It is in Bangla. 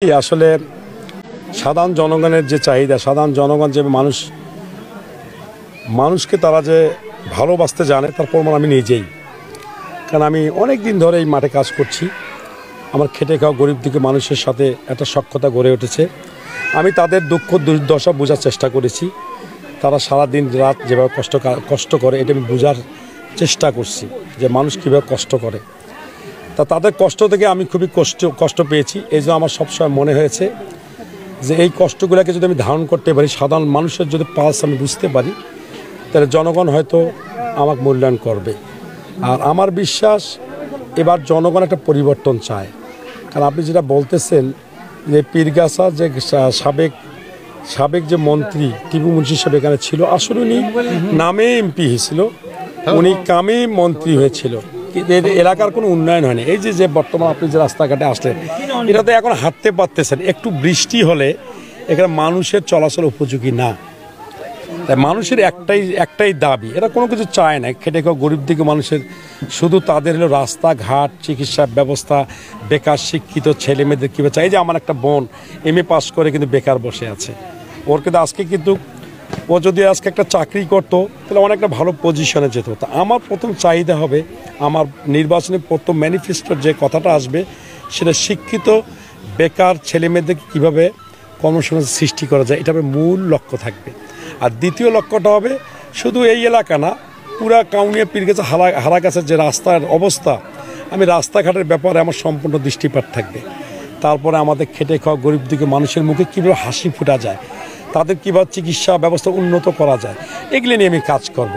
আসলে সাধারণ জনগণের যে চাহিদা, সাধারণ জনগণ যে মানুষকে তারা যে ভালোবাসতে জানে তার প্রমাণ আমি নিজেই। কারণ আমি অনেক দিন ধরে এই মাঠে কাজ করছি। আমার খেটে খাওয়া গরিব দিকে মানুষের সাথে একটা সখ্যতা গড়ে উঠেছে। আমি তাদের দুঃখ দুর্দশা বোঝার চেষ্টা করেছি। তারা সারা দিন রাত যেভাবে কষ্ট করে এটা আমি বোঝার চেষ্টা করছি যে মানুষ কীভাবে কষ্ট করে। তাদের কষ্ট থেকে আমি খুবই কষ্ট পেয়েছি। এই জন্য আমার সবসময় মনে হয়েছে যে এই কষ্টগুলোকে যদি আমি ধারণ করতে পারি, সাধারণ মানুষের যদি পালস আমি বুঝতে পারি, তাহলে জনগণ হয়তো আমাকে মূল্যায়ন করবে। আর আমার বিশ্বাস এবার জনগণ একটা পরিবর্তন চায়। কারণ আপনি যেটা বলতেছেন যে পীরগাছা যে সাবেক যে মন্ত্রী টিপু মুন্সি সাহেব এখানে ছিল, আসলে উনি নামে এমপি হয়েছিল, উনি কামে মন্ত্রী হয়েছিল, এলাকার কোনো উন্নয়ন হয়নি। এই যে বর্তমান আপনি যে রাস্তাঘাটে আসলেন, এটা তো এখন হাঁটতে পারতেছেন। একটু বৃষ্টি হলে এখানে মানুষের চলাচল উপযোগী না। তাই মানুষের একটাই দাবি, এরা কোনো কিছু চায় না। খেটে খাওয়া গরিব দিকে মানুষের শুধু তাদের হলো রাস্তাঘাট, চিকিৎসা ব্যবস্থা, বেকার শিক্ষিত ছেলে মেয়েদের কীভাবে চাই। যে আমার একটা বোন MA পাস করে কিন্তু বেকার বসে আছে। ওর কিন্তু আজকে ও যদি আজকে একটা চাকরি করতো তাহলে অনেকটা ভালো পজিশনে যেত। তা আমার প্রথম চাহিদা হবে, আমার নির্বাচনের প্রথম ম্যানিফেস্টোর যে কথাটা আসবে সেটা শিক্ষিত বেকার ছেলে মেয়েদেরকে কীভাবে কর্মসংস্থান সৃষ্টি করা যায়, এটা মূল লক্ষ্য থাকবে। আর দ্বিতীয় লক্ষ্যটা হবে শুধু এই এলাকা না, পুরা কাউনিয়া পীরগাছা হারাগাছের যে রাস্তার অবস্থা, আমি রাস্তাঘাটের ব্যাপারে আমার সম্পূর্ণ দৃষ্টিপাত থাকবে। তারপরে আমাদের খেটে খাওয়া গরিব দিকে মানুষের মুখে কীভাবে হাসি ফোটা যায়, তাদের কীভাবে চিকিৎসা ব্যবস্থা উন্নত করা যায়, এগুলি নিয়ে আমি কাজ করব।